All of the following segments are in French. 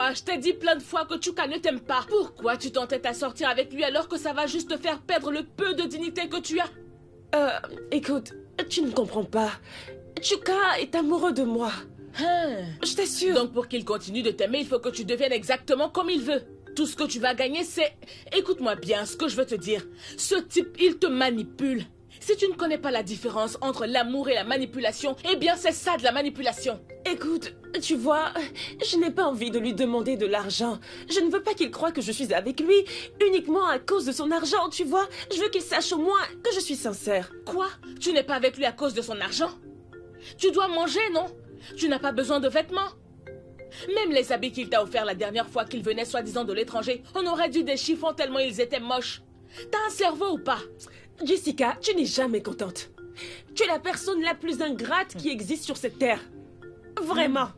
toi, je t'ai dit plein de fois que Chuka ne t'aime pas. Pourquoi tu t'entêtes à sortir avec lui alors que ça va juste te faire perdre le peu de dignité que tu as? Écoute, tu ne comprends pas. Chuka est amoureux de moi. Je t'assure. Donc pour qu'il continue de t'aimer, il faut que tu deviennes exactement comme il veut. Tout ce que tu vas gagner, c'est... Écoute-moi bien, ce que je veux te dire. Ce type, il te manipule. Si tu ne connais pas la différence entre l'amour et la manipulation, eh bien c'est ça de la manipulation. Écoute, tu vois, je n'ai pas envie de lui demander de l'argent. Je ne veux pas qu'il croie que je suis avec lui uniquement à cause de son argent, tu vois. Je veux qu'il sache au moins que je suis sincère. Quoi? Tu n'es pas avec lui à cause de son argent? Tu dois manger, non? Tu n'as pas besoin de vêtements? Même les habits qu'il t'a offert la dernière fois qu'il venait soi-disant de l'étranger, on aurait dû des chiffons tellement ils étaient moches. T'as un cerveau ou pas? Jessica, tu n'es jamais contente. Tu es la personne la plus ingrate qui existe sur cette terre. Vraiment.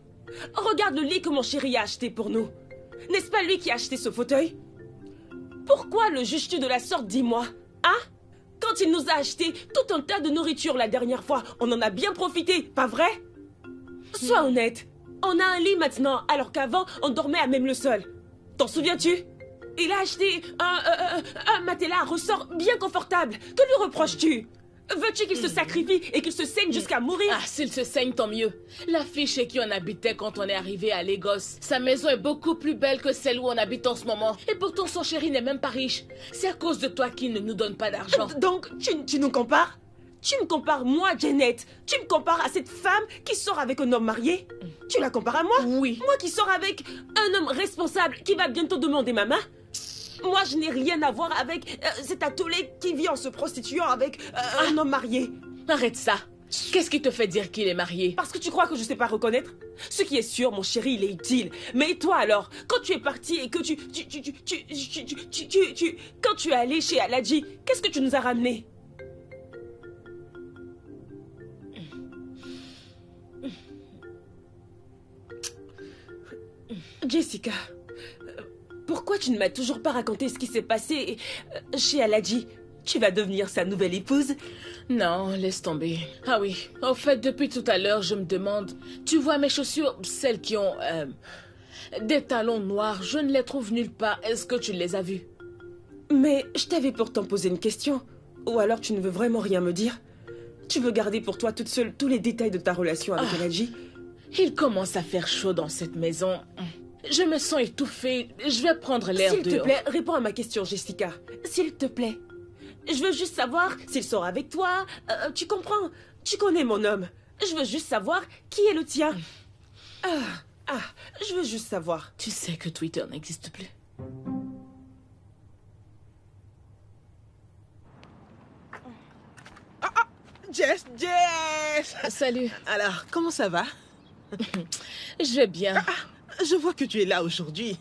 Regarde le lit que mon chéri a acheté pour nous. N'est-ce pas lui qui a acheté ce fauteuil? Pourquoi le juges-tu de la sorte, dis-moi? Hein? Quand il nous a acheté tout un tas de nourriture la dernière fois, on en a bien profité, pas vrai? Sois honnête. On a un lit maintenant, alors qu'avant, on dormait à même le sol. T'en souviens-tu? Il a acheté un matelas à ressort bien confortable. Que lui reproches-tu? Veux-tu qu'il se sacrifie et qu'il se saigne jusqu'à mourir? Ah, s'il se saigne, tant mieux. La fille chez qui on habitait quand on est arrivé à Lagos, sa maison est beaucoup plus belle que celle où on habite en ce moment. Et pourtant, son chéri n'est même pas riche. C'est à cause de toi qu'il ne nous donne pas d'argent. Donc, tu nous compares? Tu me compares moi, Janet? Tu me compares à cette femme qui sort avec un homme marié? Tu la compares à moi? Oui. Moi qui sors avec un homme responsable qui va bientôt demander ma main? Moi, je n'ai rien à voir avec cet attelé qui vit en se prostituant avec un homme marié. Arrête ça. Qu'est-ce qui te fait dire qu'il est marié? Parce que tu crois que je sais pas reconnaître? Ce qui est sûr, mon chéri, il est utile. Mais toi alors, quand tu es parti et que quand tu es allé chez Aladji, qu'est-ce que tu nous as ramené? Jessica, pourquoi tu ne m'as toujours pas raconté ce qui s'est passé chez Aladji? Tu vas devenir sa nouvelle épouse? Non, laisse tomber. Ah oui, au fait, depuis tout à l'heure, je me demande... Tu vois mes chaussures, celles qui ont des talons noirs, je ne les trouve nulle part. Est-ce que tu les as vues? Mais je t'avais pourtant posé une question. Ou alors tu ne veux vraiment rien me dire? Tu veux garder pour toi toute seule tous les détails de ta relation avec Aladji? Il commence à faire chaud dans cette maison. Je me sens étouffée. Je vais prendre l'air dehors. S'il te plaît, réponds à ma question, Jessica. S'il te plaît. Je veux juste savoir s'il sort avec toi. Tu comprends? Tu connais mon homme. Je veux juste savoir qui est le tien. Je veux juste savoir. Tu sais que Twitter n'existe plus. Jess! Salut. Alors, comment ça va? Je vais bien. Je vois que tu es là aujourd'hui.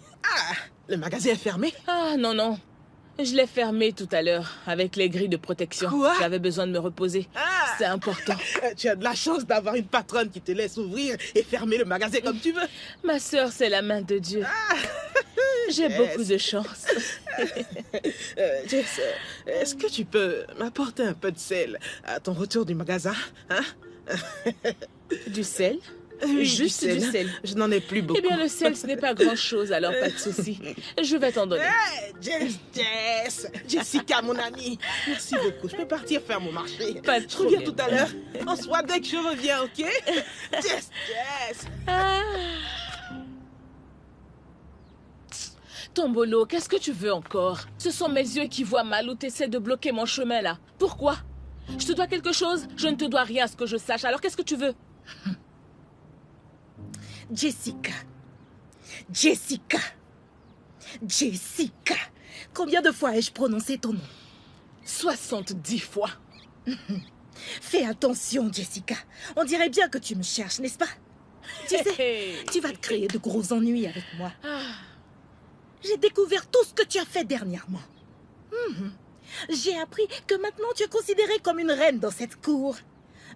Le magasin est fermé? Ah, non, non. Je l'ai fermé tout à l'heure, avec les grilles de protection. Quoi? J'avais besoin de me reposer. C'est important. Tu as de la chance d'avoir une patronne qui te laisse ouvrir et fermer le magasin comme tu veux. Ma sœur, c'est la main de Dieu. J'ai beaucoup de chance. Jess, est-ce que tu peux m'apporter un peu de sel à ton retour du magasin, hein? Du sel? Oui, Juste du sel. Je n'en ai plus beaucoup. Eh bien, le sel, ce n'est pas grand-chose, alors pas de souci. Je vais t'en donner. Jessica, mon amie. Merci beaucoup. Je peux partir faire mon marché. Pas de Je reviens problème. tout à l'heure. On se voit dès que je reviens, ok? Jess. Tombolo, qu'est-ce que tu veux encore? Ce sont mes yeux qui voient mal ou t'essaies de bloquer mon chemin, là. Pourquoi? Je te dois quelque chose? Je ne te dois rien à ce que je sache. Alors, qu'est-ce que tu veux? Jessica. Jessica. Jessica. Combien de fois ai-je prononcé ton nom? 70 fois. Fais attention, Jessica. On dirait bien que tu me cherches, n'est-ce pas? Tu sais, tu vas te créer de gros ennuis avec moi. J'ai découvert tout ce que tu as fait dernièrement. J'ai appris que maintenant tu es considérée comme une reine dans cette cour.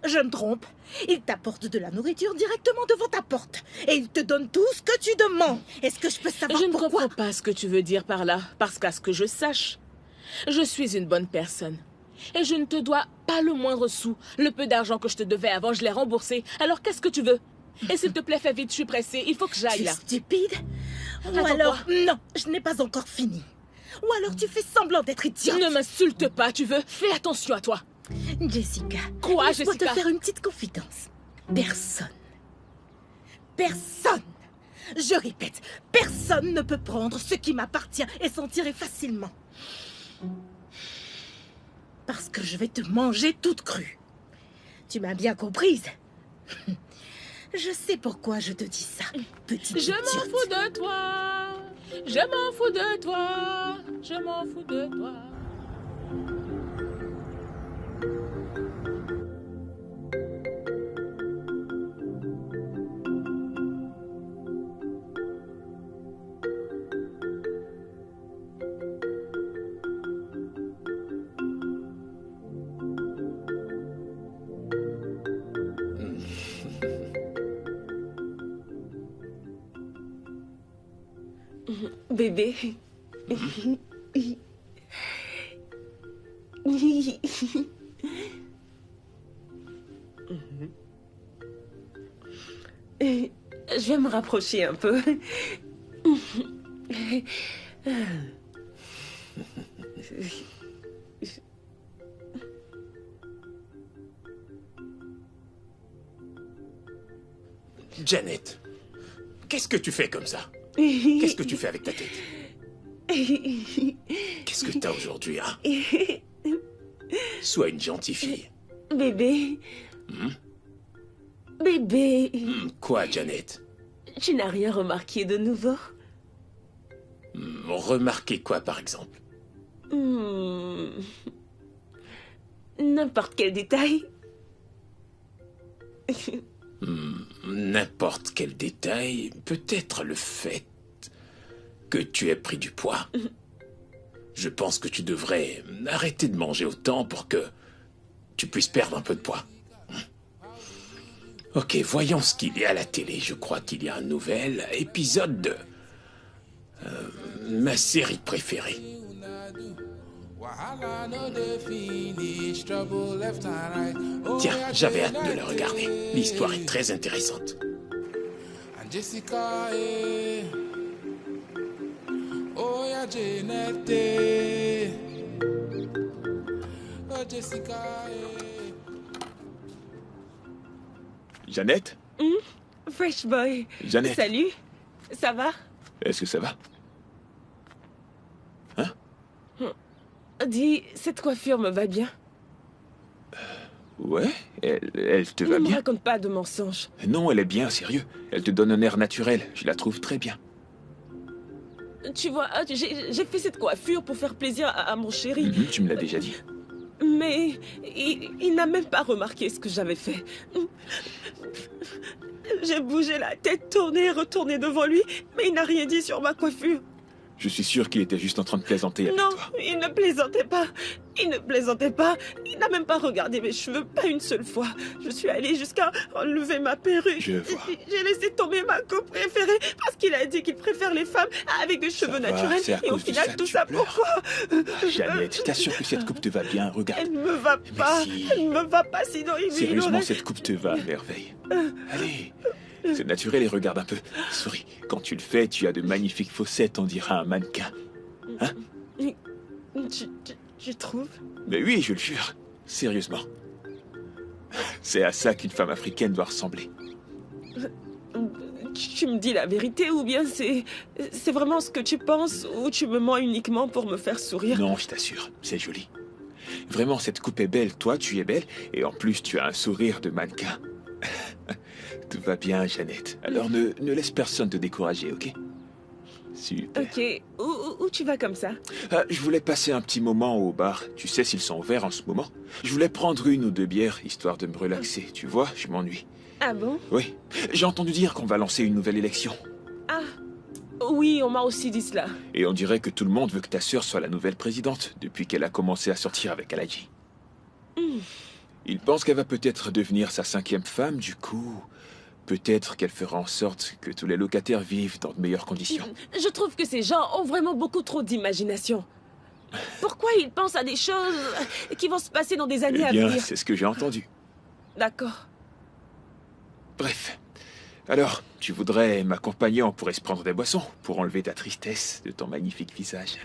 Je me trompe. Il t'apporte de la nourriture directement devant ta porte. Et il te donne tout ce que tu demandes. Est-ce que je peux savoir Je ne pourquoi? comprends pas ce que tu veux dire par là. Parce qu'à ce que je sache, je suis une bonne personne. Et je ne te dois pas le moindre sou. Le peu d'argent que je te devais avant, je l'ai remboursé. Alors qu'est-ce que tu veux? Et s'il te plaît, fais vite, je suis pressée. Il faut que j'aille Tu es là. stupide? Ou alors, non, je n'ai pas encore fini. Ou alors tu fais semblant d'être idiote. Ne m'insulte pas, tu veux? Fais attention à toi. Jessica. Quoi, laisse-moi Jessica? te faire une petite confidence. Personne. Je répète, personne ne peut prendre ce qui m'appartient et s'en tirer facilement. Parce que je vais te manger toute crue. Tu m'as bien comprise? Je sais pourquoi je te dis ça, petite Je idiote. m'en fous de toi. Je m'en fous de toi. Je m'en fous de toi. Bébé. Je vais me rapprocher un peu. Janet, qu'est-ce que tu fais comme ça? Qu'est-ce que tu fais avec ta tête? Qu'est-ce que t'as aujourd'hui, hein? Sois une gentille fille. Bébé. Bébé. Quoi, Janet? Tu n'as rien remarqué de nouveau? Remarquez quoi, par exemple? N'importe quel détail. N'importe quel détail, peut-être le fait que tu aies pris du poids. Je pense que tu devrais arrêter de manger autant pour que tu puisses perdre un peu de poids. Ok, voyons ce qu'il y a à la télé. Je crois qu'il y a un nouvel épisode de ma série préférée. Tiens, j'avais hâte de le regarder. L'histoire est très intéressante. Jessica, oh yeah, Janet, oh Jessica. Jeannette? Fresh boy. Jeannette. Salut. Ça va? Est-ce que ça va? Hein? Dis, cette coiffure me va bien. Ouais, elle te va Ne me bien. raconte pas de mensonges. Non, elle est bien, sérieux. Elle te donne un air naturel. Je la trouve très bien. Tu vois, j'ai fait cette coiffure pour faire plaisir à mon chéri. Tu me l'as déjà dit. Mais il n'a même pas remarqué ce que j'avais fait. J'ai bougé la tête, tourné et retourné devant lui, mais il n'a rien dit sur ma coiffure. Je suis sûr qu'il était juste en train de plaisanter avec Non, toi. il ne plaisantait pas. Il ne plaisantait pas. Il n'a même pas regardé mes cheveux, pas une seule fois. Je suis allée jusqu'à enlever ma perruque. Je vois. J'ai laissé tomber ma coupe préférée parce qu'il a dit qu'il préfère les femmes avec des cheveux va, naturels. c'est à Et au cause de final, ça que tout tu ça, pleures. pourquoi? Jeannette, je t'assure que cette coupe te va bien. Regarde. Elle ne me va pas. si. Elle ne me va pas, sinon il Sérieusement, aurait... cette coupe te va à merveille. Allez, c'est naturel et regarde un peu. Souris, quand tu le fais, tu as de magnifiques fossettes, on dirait un mannequin. Hein? Tu trouves? Mais oui, je le jure. Sérieusement. C'est à ça qu'une femme africaine doit ressembler. Tu me dis la vérité ou bien c'est vraiment ce que tu penses ou tu me mens uniquement pour me faire sourire? Non, je t'assure, c'est joli. Vraiment, cette coupe est belle. Toi, tu es belle. Et en plus, tu as un sourire de mannequin. Tout va bien, Jeannette. Alors ne laisse personne te décourager, ok? Super. Ok, où tu vas comme ça? Je voulais passer un petit moment au bar. Tu sais s'ils sont ouverts en ce moment? Je voulais prendre une ou deux bières, histoire de me relaxer. Tu vois, je m'ennuie. Ah bon? Oui. J'ai entendu dire qu'on va lancer une nouvelle élection. Ah, oui, on m'a aussi dit cela. Et on dirait que tout le monde veut que ta sœur soit la nouvelle présidente, depuis qu'elle a commencé à sortir avec Aladji. Il pense qu'elle va peut-être devenir sa 5e femme, du coup... Peut-être qu'elle fera en sorte que tous les locataires vivent dans de meilleures conditions. Je trouve que ces gens ont vraiment beaucoup trop d'imagination. Pourquoi ils pensent à des choses qui vont se passer dans des années Eh à bien, venir? c'est ce que j'ai entendu. D'accord. Bref, Alors, tu voudrais m'accompagner, on pourrait se prendre des boissons pour enlever ta tristesse de ton magnifique visage.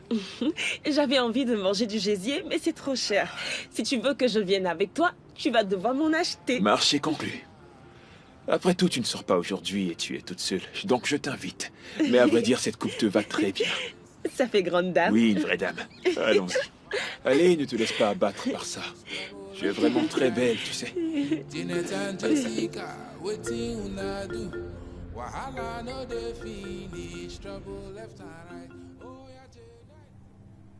J'avais envie de manger du gésier, mais c'est trop cher. Si tu veux que je vienne avec toi, tu vas devoir m'en acheter. Marché conclu. Après tout, tu ne sors pas aujourd'hui et tu es toute seule, donc je t'invite. Mais à vrai dire, cette coupe te va très bien. Ça fait grande dame. Oui, une vraie dame. Allons-y. Allez, ne te laisse pas abattre par ça. Tu es vraiment très belle, tu sais. Janet and Jessica, waiting una do. Wahala no dey finish, trouble left and right. Oh yeah, Janet.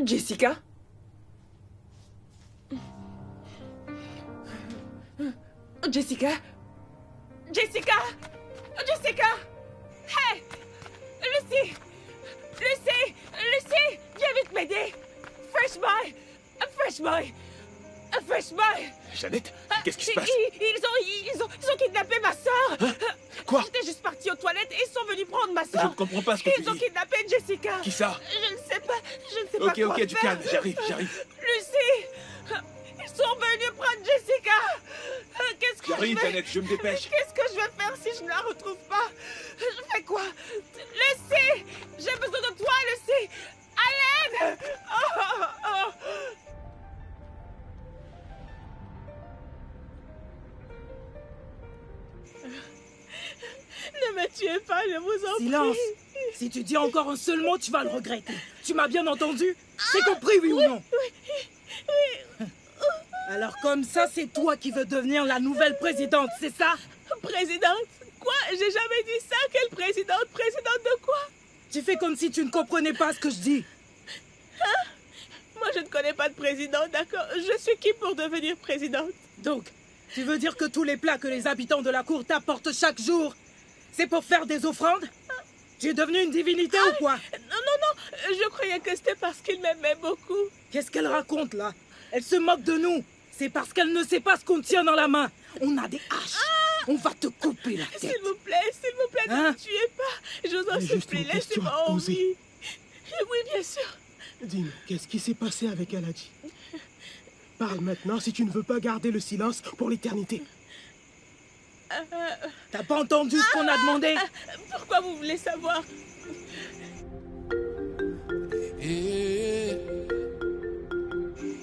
Jessica? Jessica? Jessica? Jessica? Hey! Lucy! Lucy! Lucy! Viens vite m'aider! Fresh boy! A fresh boy! A fresh boy! Jeannette, qu'est-ce qui se passe? Ils ont kidnappé ma soeur! Hein? Quoi? J'étais juste partie aux toilettes et ils sont venus prendre ma Je soeur! ne comprends pas ce que tu Ils ont dis. kidnappé Jessica! Qui ça? Je ne sais pas quoi Ok, faire. du calme, j'arrive. Lucy! Ils sont venus prendre Jessica! Qu'est-ce que J'arrive, je vais... Jeannette, je me dépêche. Qu'est-ce que je vais faire si je ne la retrouve pas? Je fais quoi? Lucy! J'ai besoin de toi, Lucy! À l'aide! Oh. Ne me tuez pas, je vous en Silence. prie. Si tu dis encore un seul mot, tu vas le regretter. Tu m'as bien entendu? C'est compris, oui ou non? Oui. Alors comme ça, c'est toi qui veux devenir la nouvelle présidente, c'est ça? Présidente? Quoi? J'ai jamais dit ça. Quelle présidente? Présidente de quoi? Tu fais comme si tu ne comprenais pas ce que je dis. Moi, je ne connais pas de président, d'accord? Je suis qui pour devenir présidente? Donc, tu veux dire que tous les plats que les habitants de la cour t'apportent chaque jour, c'est pour faire des offrandes? Tu es devenue une divinité ou quoi? Non. Je croyais que c'était parce qu'il m'aimait beaucoup. Qu'est-ce qu'elle raconte là? Elle se moque de nous. C'est parce qu'elle ne sait pas ce qu'on tient dans la main. On a des haches. On va te couper la tête. S'il vous plaît, ne Hein? me tuez pas. Je vous en J'ai juste supplie, une question laissez-moi à en poser. vie. Oui, bien sûr. Dis-nous, qu'est-ce qui s'est passé avec Aladji? Parle maintenant si tu ne veux pas garder le silence pour l'éternité. T'as pas entendu ce qu'on a demandé? Pourquoi vous voulez savoir?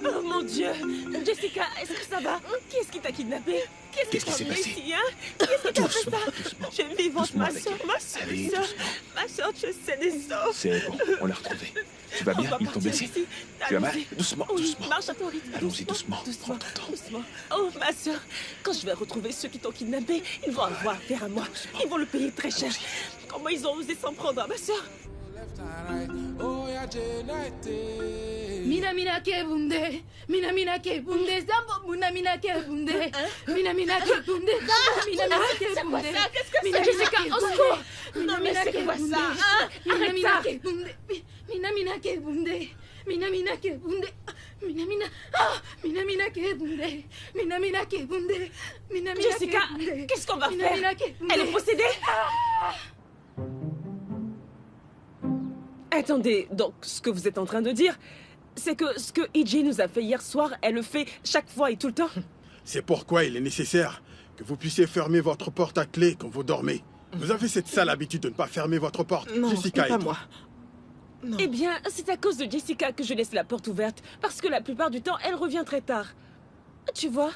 Oh mon Dieu! Jessica, est-ce que ça va? Qui est-ce qui t'a kidnappé? Qu'est-ce qui s'est passé? Ici, hein? Qu'est-ce qui t'a fait ça? Doucement. Je suis vivante, Doucement ma avec soeur, elle. ma soeur, Allez, doucement. ma soeur, je sais des os. C'est bon, on l'a retrouvé. Tu vas bien? Ils t'ont blessé? Tu as mal? Doucement, Oui, doucement. marche à ton rythme. Allons-y, doucement. Prends ton temps. Doucement. Oh, ma soeur, quand je vais retrouver ceux qui t'ont kidnappé, ils vont avoir affaire à moi. Ils vont le payer très cher. Comment ils ont osé s'en prendre à ma soeur? Left and right. Oh yeah, Janet. Mina ke bunde, mina ke bunde, zambo mina ke bunde, mina ke bunde, zambo mina ke C'est quoi bunde. ça? Qu'est-ce que Mina c'est? Jessica, Mina au ke secours. bunde. Non, mais c'est quoi ça, hein? Mina Arrête ça. ke bunde, mina ke bunde, mina ke bunde, mina ke bunde, mina ke bunde, mina Jessica, ke bunde. qu'est-ce qu'on va Mina faire? ke bunde. Elle est possédée? Attendez, donc ce que vous êtes en train de dire, c'est que ce que EJ nous a fait hier soir, elle le fait chaque fois et tout le temps? C'est pourquoi il est nécessaire que vous puissiez fermer votre porte à clé quand vous dormez. Vous avez cette sale habitude de ne pas fermer votre porte. Non, Jessica pas et toi. moi. Non. Eh bien, c'est à cause de Jessica que je laisse la porte ouverte, parce que la plupart du temps, elle revient très tard. Tu vois?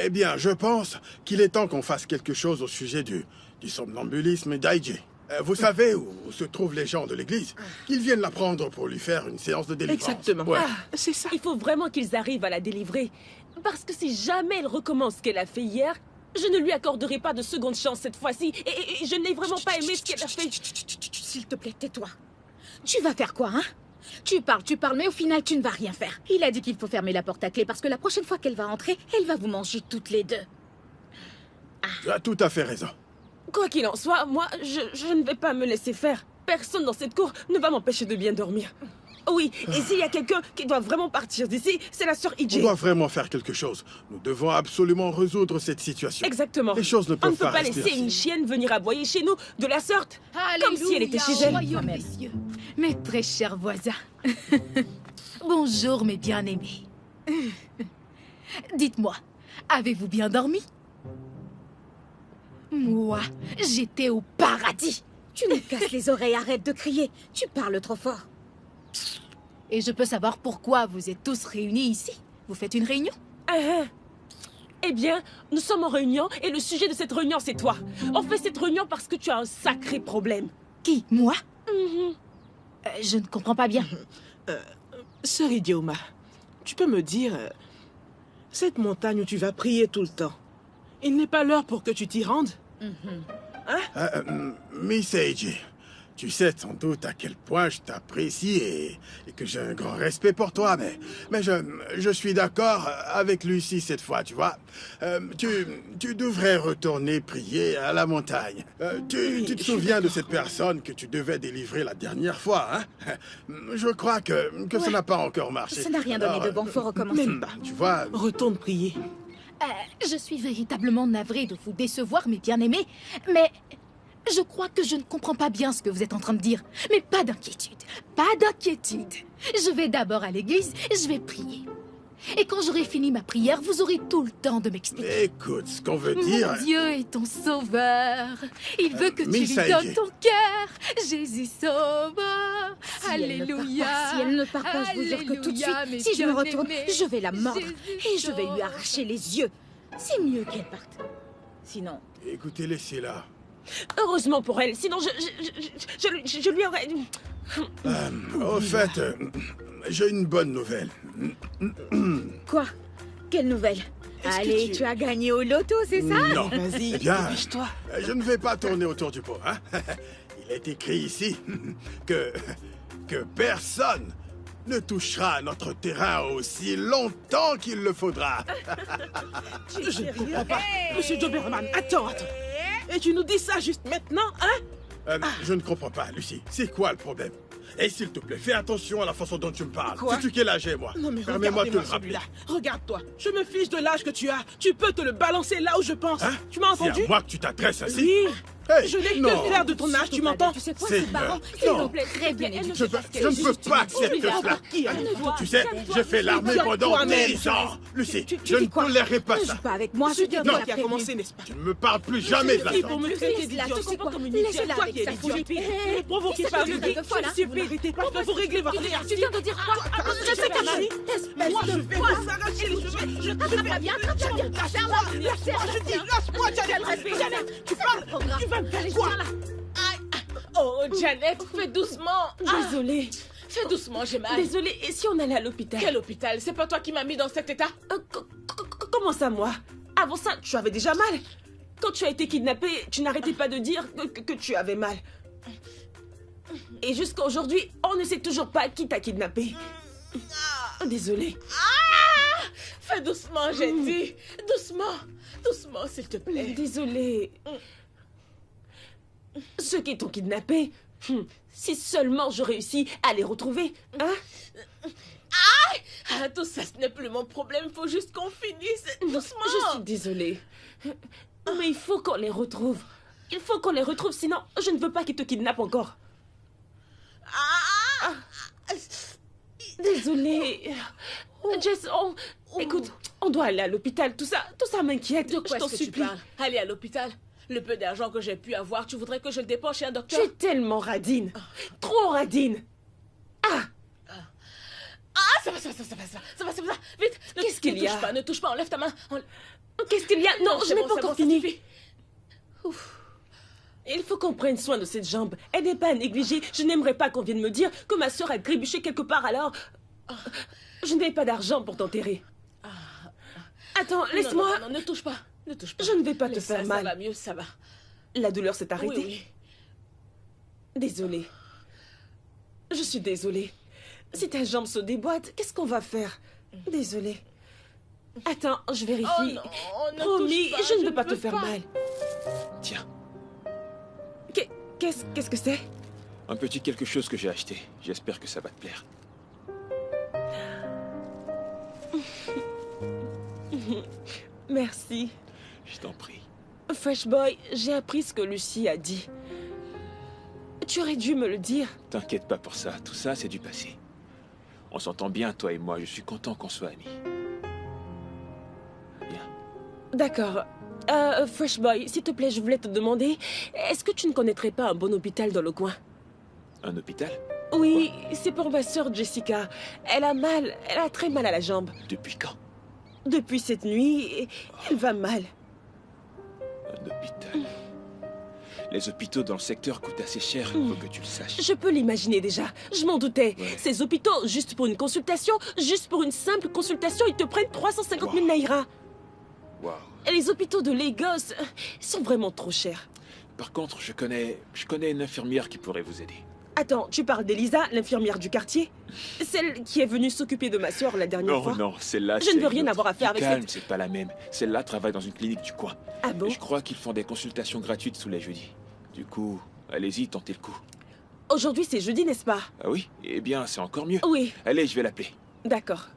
Eh bien, je pense qu'il est temps qu'on fasse quelque chose au sujet du somnambulisme d'Aïdji. Vous savez où se trouvent les gens de l'église? Qu'ils viennent la prendre pour lui faire une séance de délivrance. Exactement. Ouais. C'est ça. Il faut vraiment qu'ils arrivent à la délivrer. Parce que si jamais elle recommence ce qu'elle a fait hier, je ne lui accorderai pas de seconde chance cette fois-ci. Et je n'ai vraiment pas aimé ce qu'elle a fait. S'il te plaît, tais-toi. Tu vas faire quoi, hein? Tu parles, mais au final, tu ne vas rien faire. Il a dit qu'il faut fermer la porte à clé parce que la prochaine fois qu'elle va entrer, elle va vous manger toutes les deux. Tu as tout à fait raison. Quoi qu'il en soit, moi, je ne vais pas me laisser faire. Personne dans cette cour ne va m'empêcher de bien dormir. Oui, et s'il y a quelqu'un qui doit vraiment partir d'ici, c'est la sœur EJ. On doit vraiment faire quelque chose. Nous devons absolument résoudre cette situation. Exactement. Les choses ne peuvent On ne peut pas rester laisser ainsi. une chienne venir aboyer chez nous de la sorte, comme si elle était chez elle. Royaume des cieux, mes très chers voisins. Bonjour, mes bien-aimés. Dites-moi, avez-vous bien dormi? Moi, j'étais au paradis. Tu nous casses les oreilles, arrête de crier. Tu parles trop fort. Et je peux savoir pourquoi vous êtes tous réunis ici? Vous faites une réunion? Eh bien, nous sommes en réunion et le sujet de cette réunion, c'est toi. On fait cette réunion parce que tu as un sacré problème. Qui? Moi? Je ne comprends pas bien. Sœur Idioma, tu peux me dire... cette montagne où tu vas prier tout le temps, il n'est pas l'heure pour que tu t'y rendes? Miss AJ, tu sais sans doute à quel point je t'apprécie et que j'ai un grand respect pour toi, mais je suis d'accord avec Lucie cette fois, tu vois. Tu devrais retourner prier à la montagne. Tu te souviens de cette personne que tu devais délivrer la dernière fois, hein? Je crois que ça n'a pas encore marché. Ça n'a rien donné de bon, faut recommencer. Même pas. Tu vois... Retourne prier. Je suis véritablement navrée de vous décevoir, mes bien-aimés, mais je crois que je ne comprends pas bien ce que vous êtes en train de dire. Mais pas d'inquiétude, pas d'inquiétude. Je vais d'abord à l'église, je vais prier. Et quand j'aurai fini ma prière, vous aurez tout le temps de m'expliquer. Écoute, ce qu'on veut dire... Mon Dieu est ton sauveur. Il veut que tu Miss lui AJ. donnes ton cœur. Jésus sauveur. Alléluia. Si elle ne part pas, je vous jure que tout de Alléluia, mes suite, si je me retourne, bien-aimés. je vais la mordre Jésus et je vais lui sauve. arracher les yeux. C'est mieux qu'elle parte. Sinon... Écoutez, laissez-la. Heureusement pour elle, sinon je lui aurais... Au fait, j'ai une bonne nouvelle. Quoi? Quelle nouvelle? Est-ce que Allez, tu as gagné au loto, c'est ça? Non. Vas-y, Eh bien, dépêche-toi. je ne vais pas tourner autour du pot. Hein? Il est écrit ici que personne ne touchera à notre terrain aussi longtemps qu'il le faudra. Je ne comprends pas. Monsieur Doberman, attends. Et tu nous dis ça juste maintenant, hein? Je ne comprends pas, Lucie. C'est quoi le problème? Et s'il te plaît, fais attention à la façon dont tu me parles. Quoi? Sais-tu quel âge j'ai, moi? Non mais permets-moi de te le regardez-moi rappeler. celui-là. Regarde-toi. Je me fiche de l'âge que tu as. Tu peux te le balancer là où je pense. Hein? Tu m'as C'est entendu? à moi que tu t'adresses ainsi? Oui. Hey, Je n'ai non. que faire de ton âge, tu m'entends? Tu sais quoi, C'est c'est marrant. non. S'il vous plaît, très bien éduqué. Je ne peux pas accepter cela. Tu sais, j'ai fait l'armée pendant toi-même. 10 ans. Lucie, Tu je ne dis quoi? tolérerai pas Ne ça. joue pas avec moi, je C'est t'ai toi déjà qui a prévenu. commencé, n'est-ce pas? Tu ne me parles plus jamais de la Qui sorte. pour me traiter Laisse-la, d'idiot? tu sais quoi? Comme une Laisse-la idiote, toi avec qui es sa l'idiot. folie. Ne provoquez Qu'est-ce pas, que je tu dis. fais de folle, hein? Je suis irrité parce que vous réglez votre Tu viens de dire quoi? Je sais que moi, je vais vous arracher les cheveux. Je vais Viens, attrape-la bien. Serre-la. Laisse-moi, je dis, lâche-moi, Janet. Janet, tu parles. Tu vas me faire quoi? Oh, Janet, fais doucement. Désolée, Fais doucement, j'ai mal. désolée, et si on allait à l'hôpital? Quel hôpital? C'est pas toi qui m'as mis dans cet état? Comment ça, moi? Avant ça, tu avais déjà mal. Quand tu as été kidnappée, tu n'arrêtais pas de dire que tu avais mal. Et jusqu'à aujourd'hui, on ne sait toujours pas qui t'a kidnappée. Désolée. Fais doucement, j'ai dit. Doucement. Doucement, s'il te plaît. Désolée. Ceux qui t'ont kidnappé, si seulement je réussis à les retrouver, hein? Ah, tout ça, ce n'est plus mon problème. Faut juste qu'on finisse. Doucement. Je suis désolée. Mais il faut qu'on les retrouve. Il faut qu'on les retrouve, sinon je ne veux pas qu'ils te kidnappent encore. Désolée. Jess, écoute, on doit aller à l'hôpital. Tout ça m'inquiète. De quoi Je t'en est-ce que tu supplie. parles? Aller à l'hôpital. Le peu d'argent que j'ai pu avoir, tu voudrais que je le dépense chez un Tu docteur? es tellement radine. Trop radine. Ah, ça va. Vite. Qu'est-ce qu'il y a? Ne touche pas, enlève ta main. Qu'est-ce qu'il y a? Non, je c'est n'ai bon, pas c'est encore bon, ça fini. suffit. Il faut qu'on prenne soin de cette jambe. Elle n'est pas à négliger. Je n'aimerais pas qu'on vienne me dire que ma soeur a trébuché quelque part, alors... Je n'ai pas d'argent pour t'enterrer. Attends, laisse-moi... Non, ne touche pas. Ne touche pas. Je ne vais pas te Laisse faire ça, mal. Ça va mieux, ça va. La douleur s'est arrêtée. Oui. Désolée. Je suis désolée. Si ta jambe se déboîte, qu'est-ce qu'on va faire? Désolée. Attends, je vérifie. Oh non, ne Promis, touche pas, je ne veux pas te faire mal. Tiens, Qu'est-ce que c'est? un petit quelque chose que j'ai acheté. J'espère que ça va te plaire. Merci. Je t'en prie. Fresh Boy, j'ai appris ce que Lucie a dit. Tu aurais dû me le dire. T'inquiète pas pour ça. Tout ça, c'est du passé. On s'entend bien, toi et moi. Je suis content qu'on soit amis. Bien. D'accord. Fresh Boy, s'il te plaît, je voulais te demander, est-ce que tu ne connaîtrais pas un bon hôpital dans le coin? Un hôpital? Oui, c'est pour ma sœur Jessica. Elle a très mal à la jambe. Depuis quand? Depuis cette nuit, elle va mal. Un hôpital. Les hôpitaux dans le secteur coûtent assez cher, il faut que tu le saches. Je peux l'imaginer déjà, je m'en doutais. Ouais. Ces hôpitaux, juste pour une consultation, juste pour une simple consultation, ils te prennent 350 000 naira. Waouh. Et les hôpitaux de Lagos sont vraiment trop chers. Par contre, je connais une infirmière qui pourrait vous aider. Attends, tu parles d'Elisa, l'infirmière du quartier? Celle qui est venue s'occuper de ma sœur la dernière fois? Non, celle-là, Je ne veux rien avoir à faire avec Calme, cette... c'est pas la même. Celle-là travaille dans une clinique du coin. Ah bon? Et je crois qu'ils font des consultations gratuites tous les jeudis. Du coup, allez-y, tentez le coup. Aujourd'hui, c'est jeudi, n'est-ce pas? Ah oui? Eh bien, c'est encore mieux. Oui, Allez, je vais l'appeler. d'accord.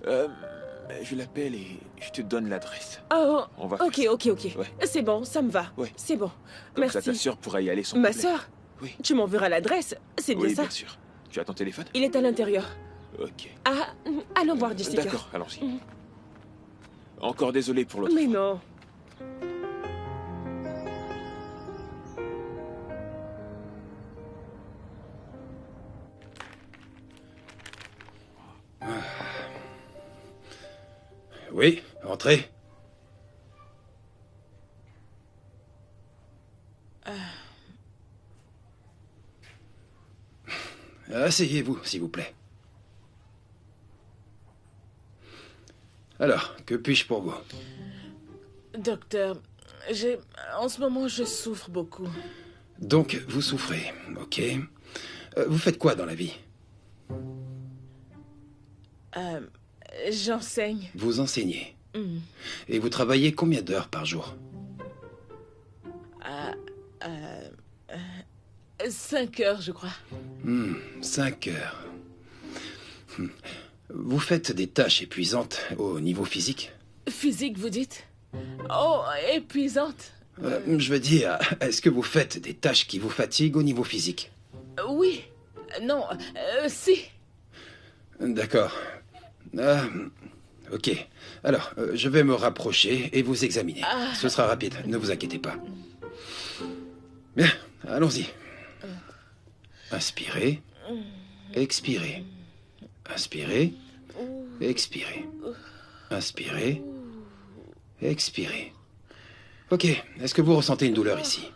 Je l'appelle et je te donne l'adresse. Oh, On va faire ok, ça. ok. Ouais. C'est bon, ça me va. Ouais. C'est bon. Comme ça, ta Merci. sœur pourra y aller sans Ma problème. sœur? Oui. Tu m'enverras l'adresse, c'est bien Oui, ça? bien sûr. Tu as ton téléphone? Il est à l'intérieur. Ok. Ah, allons voir Jessica. D'accord, allons-y. Mhm. Encore désolé pour l'autre Mais fois. non. Oui, entrez. Asseyez-vous, s'il vous plaît. Alors, que puis-je pour vous? Docteur, en ce moment, je souffre beaucoup. Donc, vous souffrez, ok. Vous faites quoi dans la vie? J'enseigne. Vous enseignez. Et vous travaillez combien d'heures par jour? 5 heures, je crois. 5 heures. Vous faites des tâches épuisantes au niveau physique? Physique, vous dites? Oh, épuisante. Je veux dire, est-ce que vous faites des tâches qui vous fatiguent au niveau physique? Oui. Non, si. D'accord. Ok. Alors, je vais me rapprocher et vous examiner. Ce sera rapide, ne vous inquiétez pas. Bien, allons-y. Inspirez. Expirez. Inspirez. Expirez. Inspirez. Expirez. Ok, est-ce que vous ressentez une douleur ici?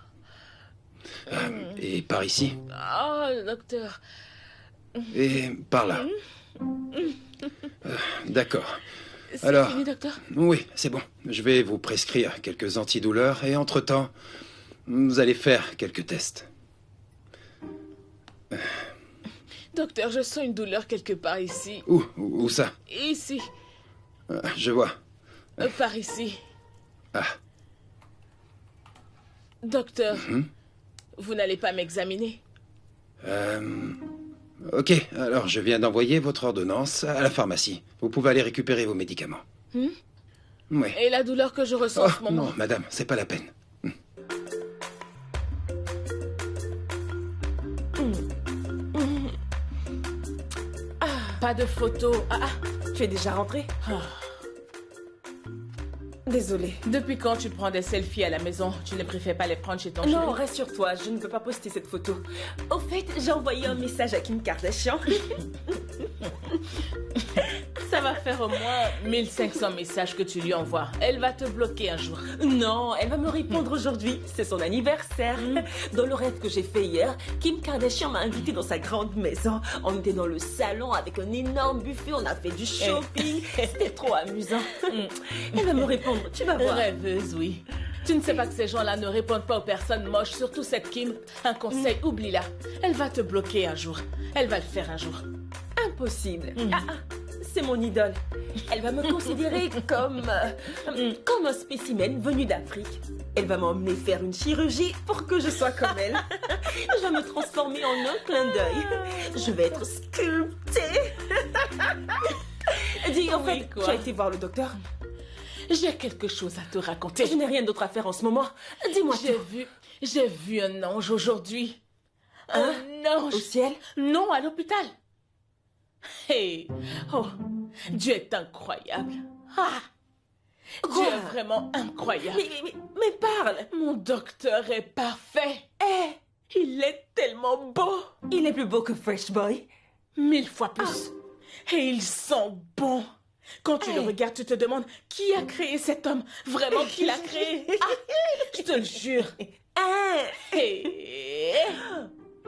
Et par ici? Oh, docteur. Et par là? D'accord. C'est Alors, fini, docteur? oui, c'est bon. Je vais vous prescrire quelques antidouleurs et entre-temps, vous allez faire quelques tests. Docteur, je sens une douleur quelque part ici. Où ça? Ici. Je vois. Par ici. Ah, Docteur, vous n'allez pas m'examiner? ok, alors je viens d'envoyer votre ordonnance à la pharmacie. Vous pouvez aller récupérer vos médicaments. Oui. Et la douleur que je ressens en ce moment? Non, madame, c'est pas la peine. Pas de photo. Tu es déjà rentré? Désolée. Depuis quand tu prends des selfies à la maison? Tu ne préfères pas les prendre chez ton chéri? Non, rassure-toi, je ne veux pas poster cette photo. Au fait, j'ai envoyé un message à Kim Kardashian. Ça va faire au moins 1500 messages que tu lui envoies. Elle va te bloquer un jour. Non, elle va me répondre aujourd'hui. C'est son anniversaire. Dans le rêve que j'ai fait hier, Kim Kardashian m'a invité dans sa grande maison. On était dans le salon avec un énorme buffet, on a fait du shopping. C'était trop amusant. Elle va me répondre, tu vas voir. Rêveuse, oui. Tu ne sais pas que ces gens-là ne répondent pas aux personnes moches, surtout cette Kim. Un conseil, oublie-la. Elle va te bloquer un jour. Elle va le faire un jour. Un Impossible. C'est mon idole. Elle va me considérer comme un spécimen venu d'Afrique. Elle va m'emmener faire une chirurgie pour que je sois comme elle. Je vais me transformer en un clin d'œil. Je vais être sculptée. Dis, en fait, tu as été voir le docteur? J'ai quelque chose à te raconter. Je n'ai rien d'autre à faire en ce moment. Dis-moi tout. J'ai vu un ange aujourd'hui. Un ange. Au ciel? Non, à l'hôpital. Hey. Oh, Dieu est incroyable. Dieu est vraiment incroyable. Mais parle. Mon docteur est parfait. Il est tellement beau. Il est plus beau que Fresh Boy. 1000 fois plus. Et il sent bon. Quand tu le regardes, tu te demandes qui a créé cet homme. Vraiment, qui l'a créé? Je te le jure.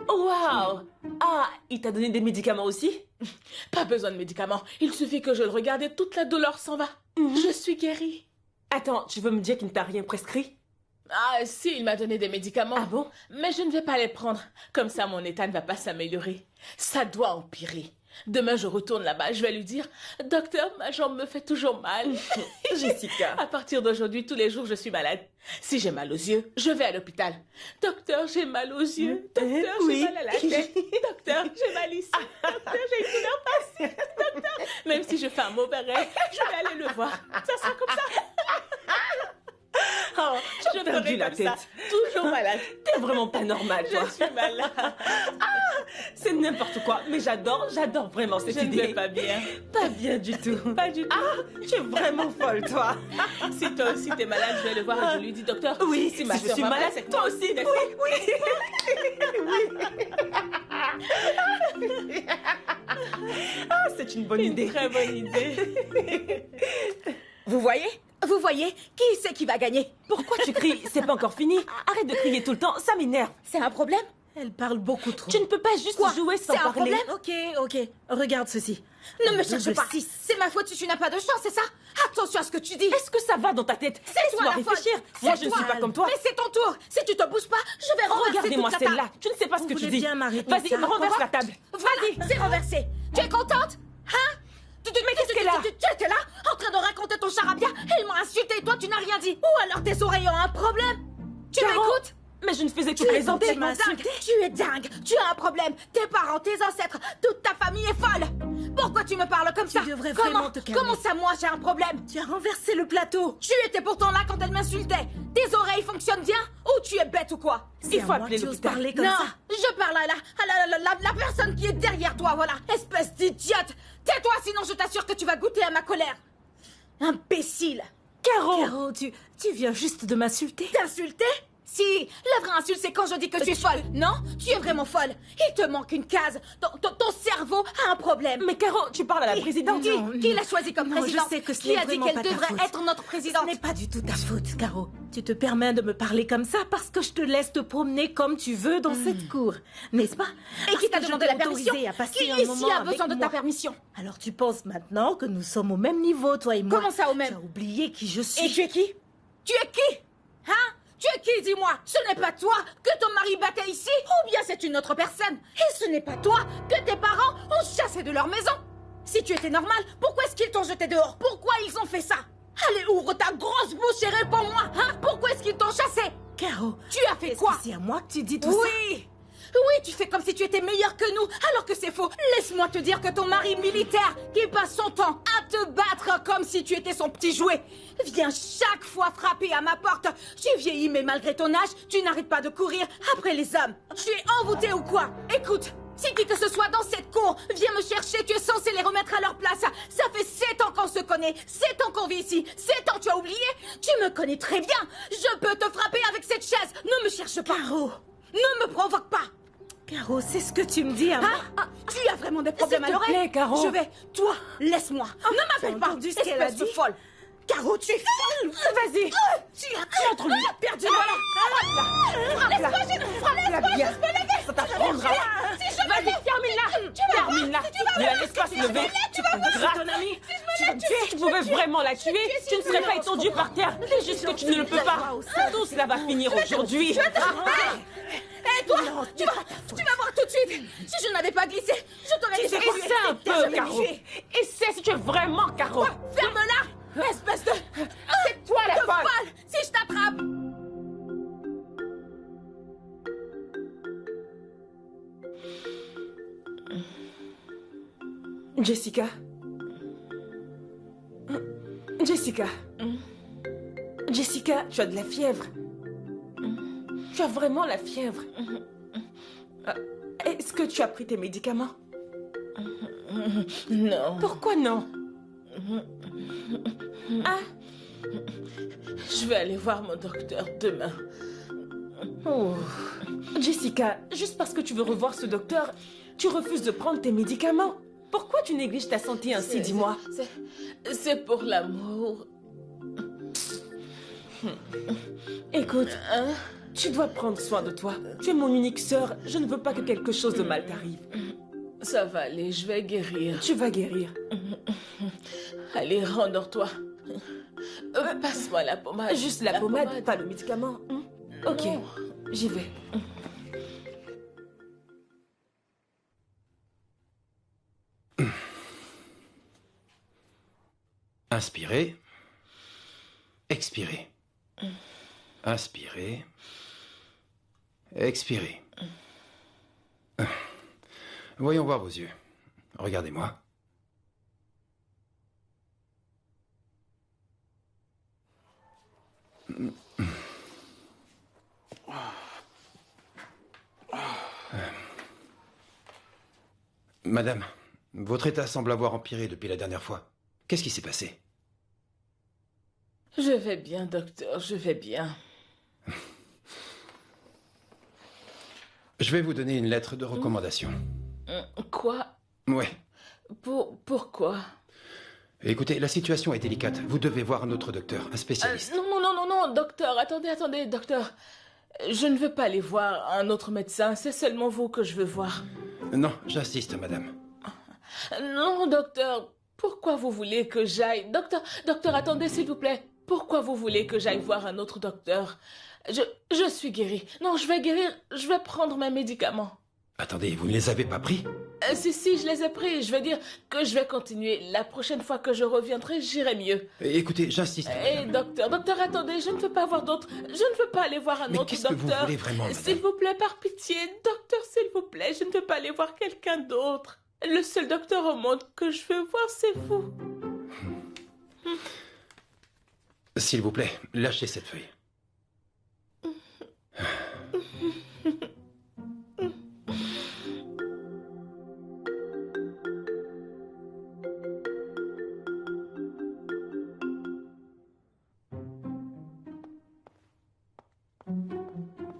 Wow. Il t'a donné des médicaments aussi? Pas besoin de médicaments. Il suffit que je le regarde et toute la douleur s'en va. Je suis guérie. Attends, tu veux me dire qu'il ne t'a rien prescrit? Si, il m'a donné des médicaments. Ah bon? Mais je ne vais pas les prendre. Comme ça, mon état ne va pas s'améliorer. Ça doit empirer. Demain, je retourne là-bas. Je vais lui dire, docteur, ma jambe me fait toujours mal. Jessica. À partir d'aujourd'hui, tous les jours, je suis malade. Si j'ai mal aux yeux, je vais à l'hôpital. Docteur, j'ai mal aux yeux. Docteur, j'ai mal à la tête. Docteur, j'ai mal ici. Docteur, j'ai une douleur passée. Docteur, même si je fais un mauvais rêve, je vais aller le voir. Ça sera comme ça. Je ferai la comme tête. ça. Toujours malade. T'es vraiment pas normal, toi. Je suis malade. C'est n'importe quoi. Mais j'adore vraiment cette idée. Je ne vais pas bien. Pas bien du tout. Pas du tout. Tu es vraiment folle, toi. Si toi aussi t'es malade, je vais le voir et je lui dis, docteur. Oui, si ma je suis malade, c'est toi aussi. Oui. C'est une bonne idée. Très bonne idée. Vous voyez? Vous voyez? Qui c'est qui va gagner? Pourquoi tu cries? C'est pas encore fini. Arrête de crier tout le temps, ça m'énerve. C'est un problème? Elle parle beaucoup trop. Tu ne peux pas juste jouer sans C'est un parler. problème? Ok. Regarde ceci. Ne me cherche pas. C'est ma faute si tu n'as pas de chance, c'est ça? Attention à ce que tu dis. Est-ce que ça va dans ta tête? Laisse-moi réfléchir. Moi, je ne suis pas comme toi. Mais c'est ton tour. Si tu te bouges pas, je vais renverser Regardez-moi toute la celle-là. table. Tu ne sais pas ce que tu dis. Vas-y, renverse la table. Vas-y, c'est renversé. Tu es contente? Hein? Mais qu'est-ce qu'elle a? Tu étais là, en train de raconter ton charabia. Elle m'a insulté et toi, tu n'as rien dit. Ou alors tes oreilles ont un problème. Tu m'écoutes? Mais je ne faisais que Tu es plaisanter. dingue. Tu es dingue. Tu as un problème. Tes parents, tes ancêtres, toute ta famille est folle. Pourquoi tu me parles comme ça? Tu devrais vraiment te calmer. Comment ça, moi, j'ai un problème? Tu as renversé le plateau. Tu étais pourtant là quand elle m'insultait. Tes oreilles fonctionnent bien? Ou tu es bête ou quoi? Il faut appeler l'hôpital. Parler comme non, ça. je parle à la personne qui est derrière toi, voilà. Espèce d'idiote. Tais-toi, sinon je t'assure que tu vas goûter à ma colère. Imbécile. Caro, tu viens juste de m'insulter. T'insulter? Si, la vraie insulte, c'est quand je dis que tu es folle. Non, tu es vraiment folle. Il te manque une case. Ton cerveau a un problème. Mais Caro, tu parles à la présidente. Qui l'a choisi comme présidente? Je sais que Qui a dit qu'elle devrait faute. être notre présidente? Ce n'est pas du tout ta faute, Caro. Tu te permets de me parler comme ça parce que je te laisse te promener comme tu veux dans cette cour, n'est-ce pas? Et qui t'a demandé la permission? À passer Qui un ici moment a besoin avec de ta moi. permission? Alors tu penses maintenant que nous sommes au même niveau, toi et moi? Comment ça, au même? Tu as oublié qui je suis. Et tu es qui? Tu es qui? Hein? Tu es qui, dis-moi? Ce n'est pas toi que ton mari battait ici? Ou bien c'est une autre personne? Et ce n'est pas toi que tes parents ont chassé de leur maison? Si tu étais normal, pourquoi est-ce qu'ils t'ont jeté dehors? Pourquoi ils ont fait ça? Allez, ouvre ta grosse bouche et réponds-moi, hein? Pourquoi est-ce qu'ils t'ont chassé? Caro, Tu as fait quoi? c'est à moi que tu dis tout ça? Oui! Oui, tu fais comme si tu étais meilleur que nous, alors que c'est faux. Laisse-moi te dire que ton mari militaire, qui passe son temps à te battre comme si tu étais son petit jouet, vient chaque fois frapper à ma porte. Tu vieillis, mais malgré ton âge, tu n'arrêtes pas de courir après les hommes. Tu es envoûté ou quoi? Écoute, si qui que ce soit dans cette cour vient me chercher, tu es censé les remettre à leur place. Ça fait 7 ans qu'on se connaît, 7 ans qu'on vit ici, 7 ans tu as oublié? Tu me connais très bien. Je peux te frapper avec cette chaise. Ne me cherche pas. Caro, ne me provoque pas. Caro, c'est ce que tu me dis à moi. Tu as vraiment des problèmes à S'il te l'oreille? plaît, Caro. Je vais. Toi, laisse-moi. Ne m'appelle pas. entendu ce qu'elle a espèce de dit? folle. Caro, tu es folle. Vas-y. Tu as Entre lui. perdu. Voilà. Laisse-moi, laisse-moi bien. juste me lever. Ça t'apprendra. Si je me Vas-y, lève, termine-la. tu vas Termine-la. Ne la laisse pas se lever. Tu peux gratter ton ami. Si tu pouvais vraiment la tuer, tu ne serais pas étendu par terre. C'est juste que tu ne le peux pas. Tout cela va finir aujourd'hui. Et toi, tu vas voir tout de suite. Si je n'avais pas glissé, je t'aurais laissé conduire. Essaie un peu, Caro. Essaie si tu es vraiment Caro. Ferme-la, espèce de... C'est toi la folle. Si je t'attrape. Jessica. Jessica. Jessica, tu as de la fièvre. Tu as vraiment la fièvre. Est-ce que tu as pris tes médicaments? Non. Pourquoi non? Ah, Je vais aller voir mon docteur demain. oh. Jessica, juste parce que tu veux revoir ce docteur, tu refuses de prendre tes médicaments. Pourquoi tu négliges ta santé ainsi, dis-moi? C'est pour l'amour. Écoute, tu dois prendre soin de toi. Tu es mon unique sœur. Je ne veux pas que quelque chose de mal t'arrive. Ça va aller, je vais guérir. Tu vas guérir. Allez, rendors-toi. Passe-moi la pommade. Juste la pommade, pas le médicament. Ok, Non. j'y vais. Inspirez. Expirez. Inspirez. Expirez. Voyons voir vos yeux. Regardez-moi. Madame, votre état semble avoir empiré depuis la dernière fois. Qu'est-ce qui s'est passé? Je vais bien, docteur, je vais bien. Je vais vous donner une lettre de recommandation. Quoi? Ouais. Pourquoi? Écoutez, la situation est délicate. Vous devez voir un autre docteur, un spécialiste. Non, docteur, attendez, docteur. Je ne veux pas aller voir un autre médecin, c'est seulement vous que je veux voir. Non, j'insiste, madame. Non, docteur, pourquoi vous voulez que j'aille... Docteur, attendez, s'il vous plaît. Pourquoi vous voulez que j'aille voir un autre docteur? Je suis guérie. Non, je vais guérir, je vais prendre mes médicaments. Attendez, vous ne les avez pas pris? Si, je les ai pris. Je veux dire que je vais continuer. La prochaine fois que je reviendrai, j'irai mieux. Écoutez, j'insiste. Docteur, attendez, je ne veux pas voir d'autres. Je ne veux pas aller voir un autre qu'est-ce docteur. que vous voulez vraiment, madame? S'il vous plaît, par pitié, docteur, s'il vous plaît, je ne veux pas aller voir quelqu'un d'autre. Le seul docteur au monde que je veux voir, c'est vous. S'il vous plaît, lâchez cette feuille.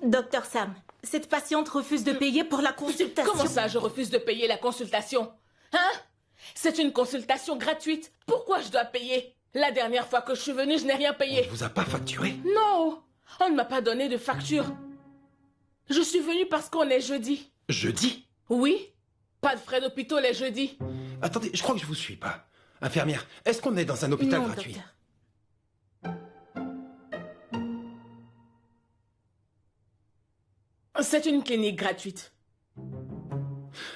Docteur Sam, cette patiente refuse de payer pour la consultation. Comment ça, je refuse de payer la consultation? Hein? C'est une consultation gratuite. Pourquoi je dois payer? La dernière fois que je suis venue, je n'ai rien payé. On vous a pas facturé? Non, on ne m'a pas donné de facture. Je suis venue parce qu'on est jeudi. Jeudi? Oui, pas de frais d'hôpitaux les jeudis. Attendez, je crois que je vous suis pas. Infirmière, est-ce qu'on est dans un hôpital Non, gratuit? docteur. C'est une clinique gratuite.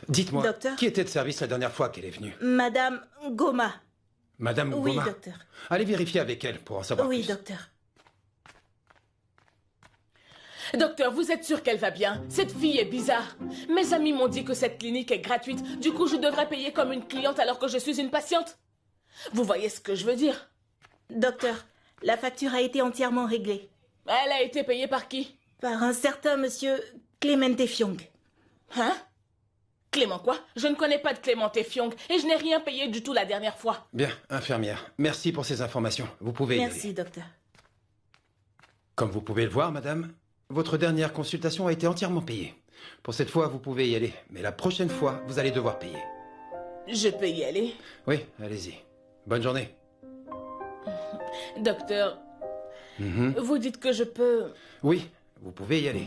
Dites-moi, Docteur? qui était de service la dernière fois qu'elle est venue? Madame Goma. Madame Oui, Goma? docteur. Allez vérifier avec elle pour en savoir Oui, plus. docteur. Docteur, vous êtes sûr qu'elle va bien? Cette fille est bizarre. Mes amis m'ont dit que cette clinique est gratuite. Du coup, je devrais payer comme une cliente alors que je suis une patiente. Vous voyez ce que je veux dire? Docteur, la facture a été entièrement réglée. Elle a été payée par qui? Par un certain monsieur Clemente Fiong. Hein? Clément quoi? Je ne connais pas de Clément Fiong et je n'ai rien payé du tout la dernière fois. Bien, infirmière, merci pour ces informations. Vous pouvez y aller. Merci, docteur. Comme vous pouvez le voir, madame, votre dernière consultation a été entièrement payée. Pour cette fois, vous pouvez y aller. Mais la prochaine fois, vous allez devoir payer. Je peux y aller? Oui, allez-y. Bonne journée. Docteur, vous dites que je peux... Oui, vous pouvez y aller.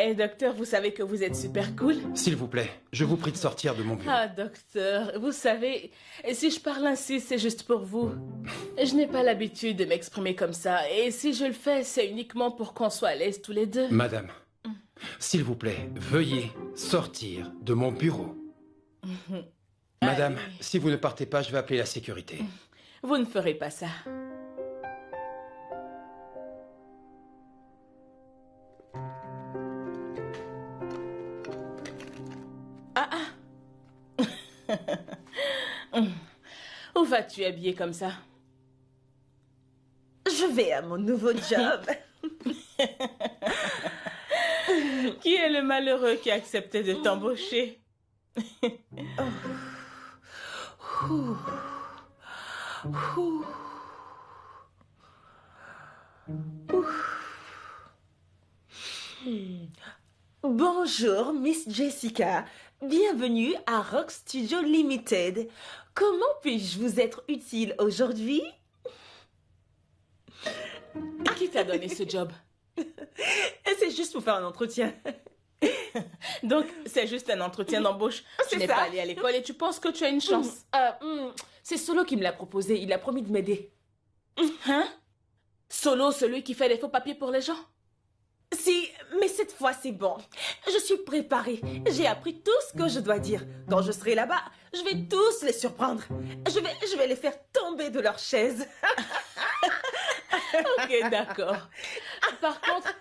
Eh, docteur, vous savez que vous êtes super cool. S'il vous plaît, je vous prie de sortir de mon bureau. Ah, docteur, vous savez, si je parle ainsi, c'est juste pour vous. Je n'ai pas l'habitude de m'exprimer comme ça, et si je le fais, c'est uniquement pour qu'on soit à l'aise tous les deux. Madame, s'il vous plaît, veuillez sortir de mon bureau. Madame, si vous ne partez pas, je vais appeler la sécurité. Vous ne ferez pas ça. Où vas-tu habillée comme ça? Je vais à mon nouveau job. Qui est le malheureux qui a accepté de t'embaucher? Bonjour, Miss Jessica. Bienvenue à Rock Studio Limited. Comment puis-je vous être utile aujourd'hui? Qui t'a donné ce job? C'est juste pour faire un entretien. Donc, c'est juste un entretien d'embauche. Tu n'es pas allé à l'école et tu penses que tu as une chance. C'est Solo qui me l'a proposé. Il a promis de m'aider. Hein? Solo, celui qui fait des faux papiers pour les gens? Si, mais cette fois c'est bon. Je suis préparée. J'ai appris tout ce que je dois dire. Quand je serai là-bas, je vais tous les surprendre. Je vais les faire tomber de leur chaise. Ok, d'accord. Par contre,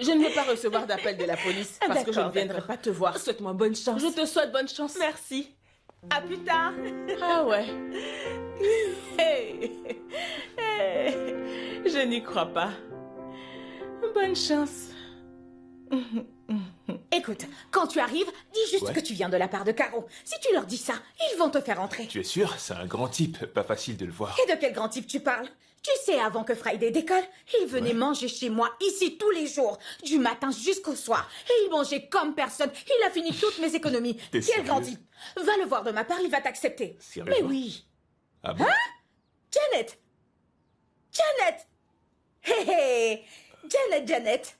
je ne veux pas recevoir d'appel de la police parce que je ne viendrai pas te voir. Souhaite-moi bonne chance. Je te souhaite bonne chance. Merci. À plus tard. Ah ouais. Hey. Hey. Je n'y crois pas. Bonne chance. Écoute, quand tu arrives, dis juste que tu viens de la part de Caro. Si tu leur dis ça, ils vont te faire entrer. Tu es sûr? C'est un grand type, pas facile de le voir. Et de quel grand type tu parles? Tu sais, avant que Friday décolle, il venait manger chez moi, ici, tous les jours, du matin jusqu'au soir. Et il mangeait comme personne. Il a fini toutes mes économies. Quel grand type? Va le voir de ma part, il va t'accepter. Mais oui. Ah bon? Hein? Janet! Janet! Hé hé! Janet!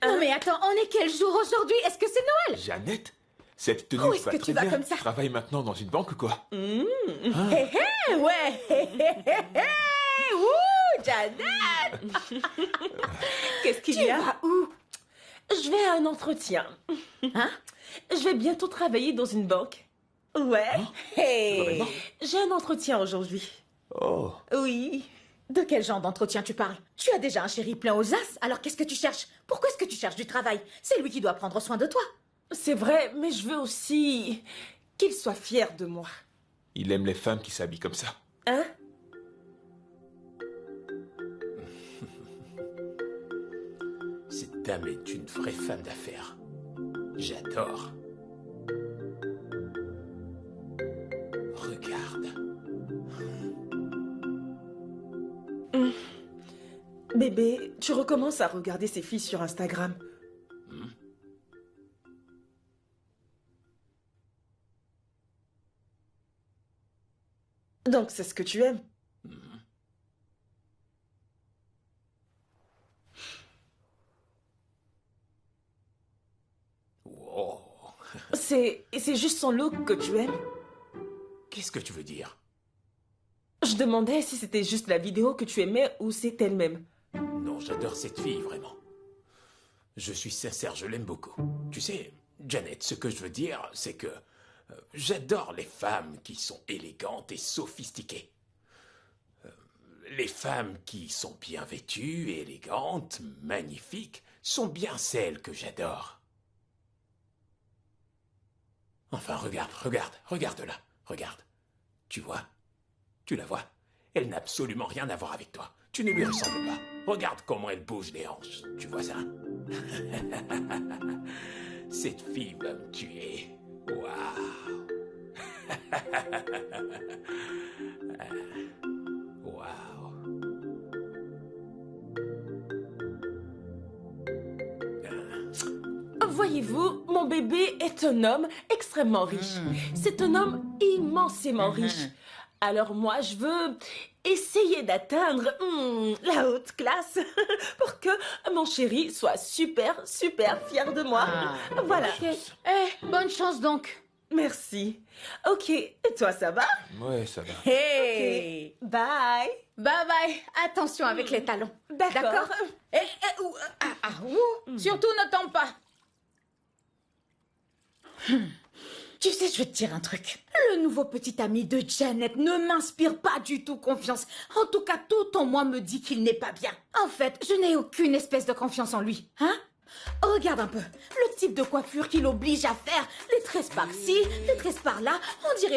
Non mais attends, on est quel jour aujourd'hui? Est-ce que c'est Noël? Janet? Cette tenue Où est-ce va que très tu vas bien. comme ça? Tu travailles maintenant dans une banque ou quoi? Hé hé, ouais! Hé hé hé hé! Ouh, Janet! Qu'est-ce qu'il y a? Tu vas où? Je vais à un entretien. Hein? Je vais bientôt travailler dans une banque. Ouais. Hey. J'ai un entretien aujourd'hui. Oh. Oui. De quel genre d'entretien tu parles? Tu as déjà un chéri plein aux as, alors qu'est-ce que tu cherches? Pourquoi est-ce que tu cherches du travail? C'est lui qui doit prendre soin de toi. C'est vrai, mais je veux aussi qu'il soit fier de moi. Il aime les femmes qui s'habillent comme ça. Hein? Cette dame est une vraie femme d'affaires. J'adore. Regarde. Bébé, tu recommences à regarder ces filles sur Instagram. Donc c'est ce que tu aimes? Wow. C'est juste son look que tu aimes? Qu'est-ce que tu veux dire? Je demandais si c'était juste la vidéo que tu aimais ou c'est elle-même. Non, j'adore cette fille, vraiment. Je suis sincère, je l'aime beaucoup. Tu sais, Janet, ce que je veux dire, c'est que j'adore les femmes qui sont élégantes et sophistiquées. Les femmes qui sont bien vêtues, élégantes, magnifiques, sont bien celles que j'adore. Enfin, regarde-la, regarde. Tu vois? Tu la vois? Elle n'a absolument rien à voir avec toi. Tu ne lui ressembles pas. Regarde comment elle bouge les hanches. Tu vois ça? Cette fille va me tuer. Waouh! Waouh! Voyez-vous, mon bébé est un homme extrêmement riche. C'est un homme immensément riche. Alors moi, je veux essayer d'atteindre la haute classe pour que mon chéri soit super, super fier de moi. Voilà. Bonne chance donc. Merci. Ok, et toi, ça va? Ouais, ça va. Hey. Ok, bye. Bye bye. Attention avec les talons. D'accord. Surtout ne tombe pas. Tu sais, je vais te dire un truc. Le nouveau petit ami de Janet ne m'inspire pas du tout confiance. En tout cas, tout en moi me dit qu'il n'est pas bien. En fait, je n'ai aucune espèce de confiance en lui. Hein? Regarde un peu. Le type de coiffure qu'il oblige à faire. Les tresses par-ci, les tresses par-là. On dirait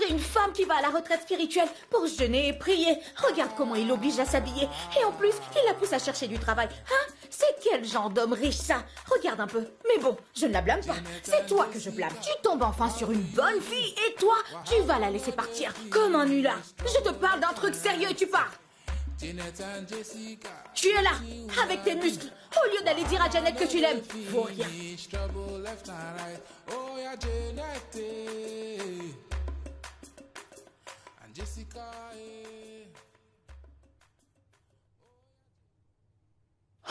une femme qui va à la retraite spirituelle pour jeûner et prier. Regarde comment il l'oblige à s'habiller. Et en plus, il la pousse à chercher du travail. Hein? C'est quel genre d'homme riche, ça? Regarde un peu. Mais bon, je ne la blâme pas. C'est toi que je blâme. Tu tombes enfin sur une bonne fille et toi, tu vas la laisser partir comme un nulard. Je te parle d'un truc sérieux et tu pars. Tu es là, avec tes muscles, au lieu d'aller dire à Janet que tu l'aimes. Vaut rien.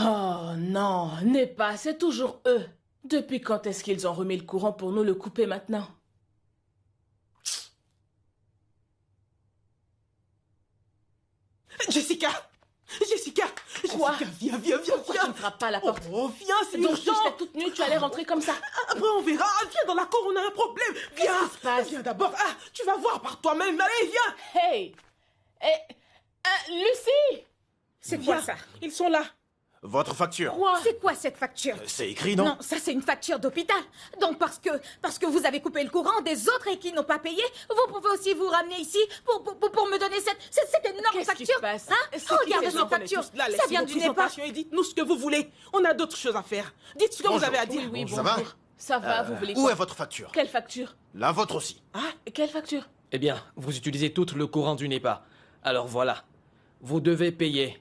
Oh non, n'est pas, c'est toujours eux. Depuis quand est-ce qu'ils ont remis le courant pour nous le couper maintenant? Jessica! Jessica! Quoi? Jessica, viens! Pourquoi tu ne frappes pas à la porte? Oh, viens, c'est Donc, urgent! si j'étais toute nue, tu allais rentrer comme ça? Après, on verra. Viens dans la cour, on a un problème. Viens! Qu'est-ce qui se passe? Viens d'abord. Ah, tu vas voir par toi-même. Allez, viens! Hey! Lucie! C'est quoi Viens. ça? Ils sont là. Votre facture. Quoi? C'est quoi cette facture? C'est écrit, non? Non, ça c'est une facture d'hôpital. Donc parce que vous avez coupé le courant des autres et qui n'ont pas payé, vous pouvez aussi vous ramener ici pour me donner cette énorme Qu'est-ce qui facture. se passe? Hein? Regardez cette facture. Ça vient du NEPA. Et dites-nous ce que vous voulez. On a d'autres choses à faire. Dites ce que vous avez à dire. Oui, Ça va? bonjour. Ça va, vous voulez Où quoi? est votre facture? Quelle facture? La vôtre aussi. Ah, quelle facture? Eh bien, vous utilisez tout le courant du NEPA. Alors voilà, vous devez payer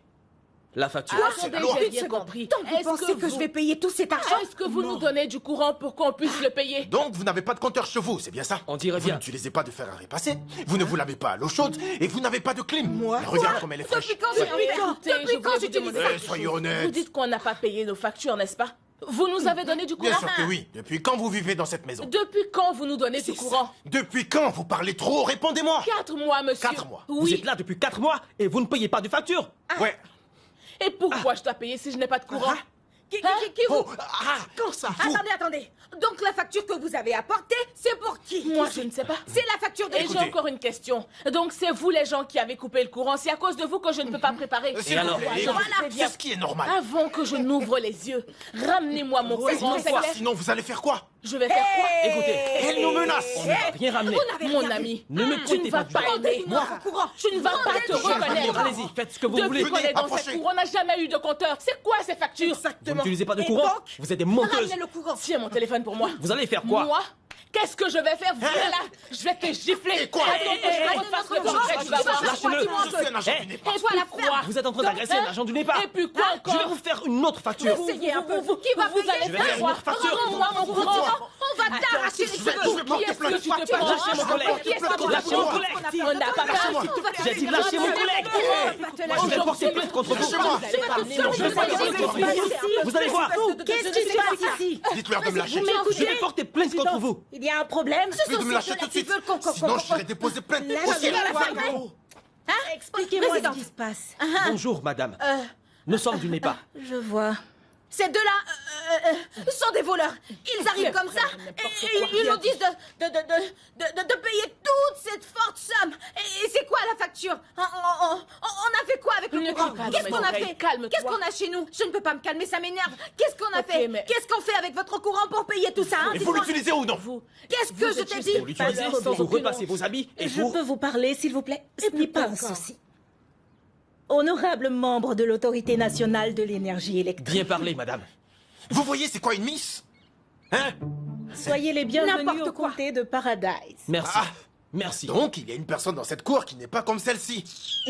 la facture. c'est la Attendez, loi. j'ai Une bien seconde. compris. Donc vous pensez que je vais payer tout cet argent? Est-ce que vous nous donnez du courant pour qu'on puisse le payer? Donc, vous n'avez pas de compteur chez vous, c'est bien ça? On dirait Vous bien. n'utilisez pas de fer à repasser, vous ne vous lavez pas à l'eau chaude, et vous n'avez pas de clim. Moi? Mais regarde comme elle est fraîche. Depuis quand j'ai Écoutez, je Depuis quand voulais vous j'utilise demander ça? Eh, soyez Vous honnête. dites qu'on n'a pas payé nos factures, n'est-ce pas? Vous nous avez donné du courant? Bien sûr que oui. Depuis quand vous vivez dans cette maison? Depuis quand vous nous donnez du courant? Depuis quand vous parlez trop? Répondez-moi. 4 mois, monsieur. 4 mois. Vous Oui. êtes là depuis 4 mois et vous ne payez pas de facture. Ouais. Et pourquoi je dois payer si je n'ai pas de courant? Qui Oh, vous... Quand ça? Attendez. Donc la facture que vous avez apportée, c'est pour qui? Moi, je ne sais pas. C'est la facture de... Et j'ai Écoutez. encore une question. Donc, c'est vous les gens qui avez coupé le courant. C'est à cause de vous que je ne peux pas préparer. S'il vous plaît, Je écoutez, préviens. c'est ce qui est normal. Avant que je n'ouvre les yeux, ramenez-moi mon courant, Sinon c'est quoi? clair? Sinon vous allez faire quoi? Je vais faire quoi? Écoutez, Elle nous menace. on n'a rien ramené. Mon ami, Ne me tu ne pointez vas pas pas du doigt. aimer. Tu ne vas pas te reconnaître. Allez-y, faites ce que vous voulez. Depuis qu'on est dans approchez. cette cour, on n'a jamais eu de compteur. C'est quoi ces factures? Vous n'utilisez pas de Et courant. donc Vous êtes des menteuses. Ramenez le courant. Tiens mon téléphone pour moi. Vous allez faire quoi? Moi? Qu'est-ce que je vais faire? Viens là. Je vais te gifler. Et quoi? Attends que je refasse le portrait, tu vas voir. Lâchez-le. Je suis un agent Eh, du NEPA. Et toi, la ferme. Vous êtes en train d'agresser un agent du NEPA. Et puis quoi Je vais encore? vous faire une autre facture. Essayez un peu. Qui va Vous payer? allez Je vais faire une autre facture. Rends-moi mon courant. On va t'arracher les Je vais cheveux. porter Qui est-ce plainte. que tu te Tu vas prends? Lâchez mon collègue. Qui est-ce que tu Lâchez vas mon prendre? collègue. On n'a pas J'ai dit lâchez mon collègue. Je vais porter plainte contre vous. Lâchez-moi. Je vais porter plainte contre vous. Vous allez voir. Qu'est-ce qui se passe ici? Dites-leur de me lâcher. Je vais porter plainte contre vous. Il y a un problème? Ce Puis de sont me ces lâcher deux-là tout de qui suite. veulent qu'on... Sinon, je serai déposé plainte. Aussi. Hein? Expliquez-moi ce qui se passe. Bonjour, madame. Nous sommes du NEPA. Je vois. Ces deux-là sont des voleurs. Ils arrivent comme ça et ils nous disent de payer toute cette forte somme. Et c'est quoi la facture? On a fait quoi avec le Ne courant? crie pas dans Qu'est-ce mes qu'on a oreilles, fait? calme-toi. Qu'est-ce qu'on a chez nous? Je ne peux pas me calmer, ça m'énerve. Qu'est-ce qu'on a Ok, fait? mais- Qu'est-ce qu'on fait avec votre courant pour payer tout ça? Hein? Et vous Dites-moi. l'utilisez ou non? Qu'est-ce que je t'ai dit? Vous l'utilisez, vous repassez vos habits et Je vous... peux vous parler, s'il vous plaît? Ce n'est pas un encore. souci. Honorable membre de l'Autorité nationale de l'énergie électrique, Bien parlé, madame. Vous voyez, c'est quoi une miss? Hein? soyez les bienvenus N'importe au quoi. comté de Paradise. Merci. Ah. Merci. Donc, il y a une personne dans cette cour qui n'est pas comme celle-ci.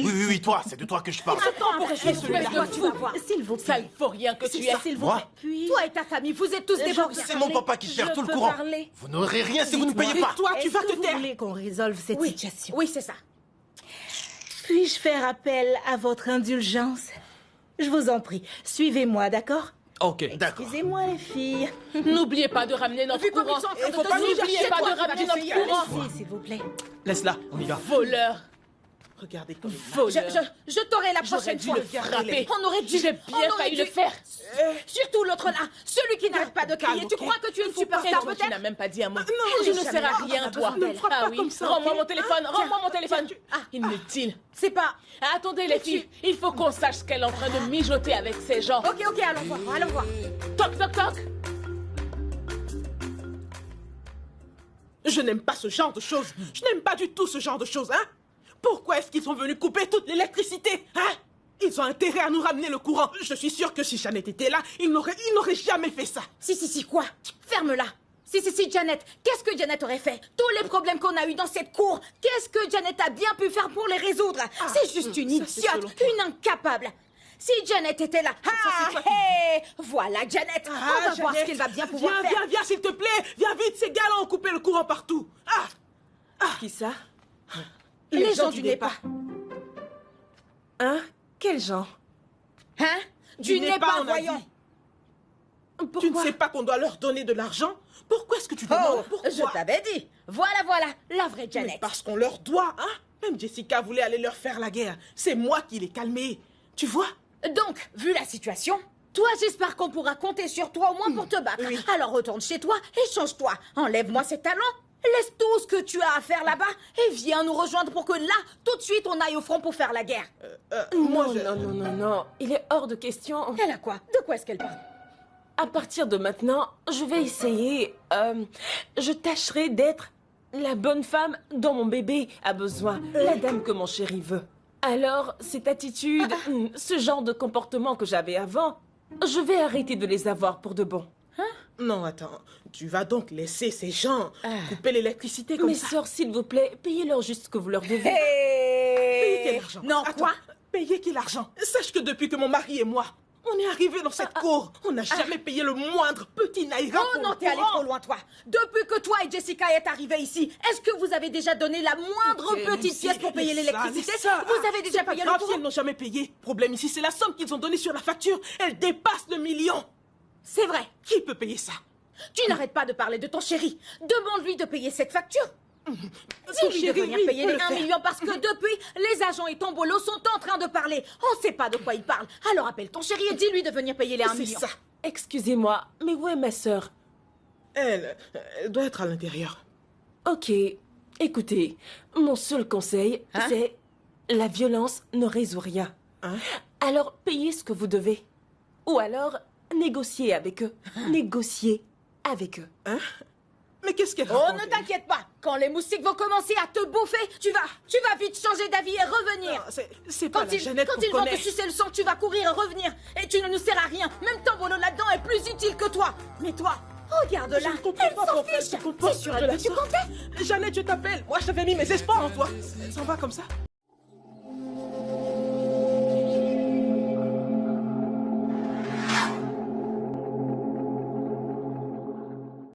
Oui, toi, c'est de toi que je parle. Pour rester celui-là, tu vas voir. S'il vous plaît. Sale faut rien que tu es. S'il vous Moi? plaît. Puis, Toi et ta famille, vous êtes tous des Je bons. peux C'est mon papa qui gère Je tout le peux courant. parler. Vous n'aurez rien si vous ne payez pas. Toi, tu Est-ce vas que te vous taire. voulez qu'on résolve cette situation? Oui, c'est ça. Puis-je faire appel à votre indulgence? Je vous en prie, suivez-moi, d'accord? Ok. D'accord. Excusez-moi, les filles. N'oubliez pas de ramener notre courant. N'oubliez pas de ramener notre courant. Allez-y, s'il vous plaît. Laisse-la, on y va. Voleur. Regardez comme il Voleur. Je t'aurai la J'aurais prochaine dû fois. le frapper. On aurait dû. J'ai bien failli le faire. Surtout l'autre là, celui qui n'arrête pas de crier. calme, Tu ok? crois que tu es une Et superstar toi, tu peut-être? n'as même pas dit un mot. non, Je ne jamais. sers à Oh, rien, on a toi. besoin d'elle. Ne me frappe Ah pas oui. comme ça, Rends-moi ok? mon téléphone. Rends-moi mon téléphone. Ah. Inutile. C'est pas. Attendez, les filles. Il faut qu'on sache ce qu'elle est en train de mijoter avec ces gens. Ok, allons voir, allons voir. Toc, toc, toc. Je n'aime pas ce genre de choses. Je n'aime pas du tout ce genre de choses, hein? Pourquoi est-ce qu'ils sont venus couper toute l'électricité, hein? Ils ont intérêt à nous ramener le courant. Je suis sûre que si Janet était là, ils n'auraient jamais fait ça. Si, quoi? Ferme-la. Si, Janet. Qu'est-ce que Janet aurait fait? Tous les problèmes qu'on a eus dans cette cour, qu'est-ce que Janet a bien pu faire pour les résoudre? C'est juste une ça, c'est idiote, selon toi. une incapable. Si Janet était là, c'est toi qui hé, voilà Janet. On va voir ce qu'elle va bien pouvoir faire. Viens, s'il te plaît. Viens vite, ces gars-là ont coupé le courant partout. Qui ça? Les gens du NEPA. Hein? Quel genre? Hein? Du NEPA, NEPA, on a voyons. Tu ne Pourquoi? sais pas qu'on doit leur donner de l'argent? Pourquoi est-ce que tu Oh, demandes? Pourquoi? je t'avais dit. Voilà, la vraie Mais Janet. parce qu'on leur doit, hein? Même Jessica voulait aller leur faire la guerre. C'est moi qui l'ai calmée. Tu vois? Donc, vu la situation, toi, j'espère qu'on pourra compter sur toi au moins pour te battre. Oui. Alors retourne chez toi et change-toi. Enlève-moi ces talons. Laisse tout ce que tu as à faire là-bas et viens nous rejoindre pour que là, tout de suite, on aille au front pour faire la guerre. Moi, Non. Il est hors de question. Elle a quoi? De quoi est-ce qu'elle parle? À partir de maintenant, je vais essayer. Je tâcherai d'être la bonne femme dont mon bébé a besoin. La dame que mon chéri veut. Alors, cette attitude, ce genre de comportement que j'avais avant, je vais arrêter de les avoir pour de bon. Non, attends. Tu vas donc laisser ces gens couper l'électricité comme Mes ça? sœurs, s'il vous plaît, payez-leur juste ce que vous leur devez. Payer quel argent? Non, Attends, quoi? Payer quel argent? Sache que depuis que mon mari et moi, on est arrivés dans cette cour, on n'a jamais payé le moindre petit naira Oh pour non, le t'es allé courant. trop loin, toi. Depuis que toi et Jessica êtes arrivés ici, est-ce que vous avez déjà donné la moindre petite pièce pour payer l'électricité? Vous avez déjà payé le grave si courant? elles n'ont jamais payé. Problème ici, c'est la somme qu'ils ont donnée sur la facture. Elle dépasse le million. C'est vrai. Qui peut payer ça? Tu n'arrêtes pas de parler de ton chéri. Demande-lui de payer cette facture. Dis-lui de chéri, venir oui, payer peut les le 1 faire. million parce que depuis, les agents et Tombolo sont en train de parler. On ne sait pas de quoi ils parlent. Alors appelle ton chéri et dis-lui de venir payer les 1 C'est million. ça. Excusez-moi, mais où est ma sœur? Elle doit être à l'intérieur. Ok, écoutez, mon seul conseil, c'est la violence ne résout rien. Alors payez ce que vous devez. Ou alors, négociez avec eux. Négociez avec eux. Mais qu'est-ce qu'elle Oh, raconte? ne t'inquiète pas. Quand les moustiques vont commencer à te bouffer, tu vas vite changer d'avis et revenir. Non, c'est pas Quand la Jeannette quand qu'on ils vont te connaît. sucer le sang, tu vas courir et revenir. Et tu ne nous sers à rien. Même Tombolo là-dedans est plus utile que toi. Mais toi, regarde-la. Je ne comprends Elle pas s'en pourquoi elle fiche. se comporte C'est sur de elle la que tu sorte. comptais. Jeannette, je t'appelle. Moi, je t'avais mis mes espoirs en toi. Elle s'en va comme ça.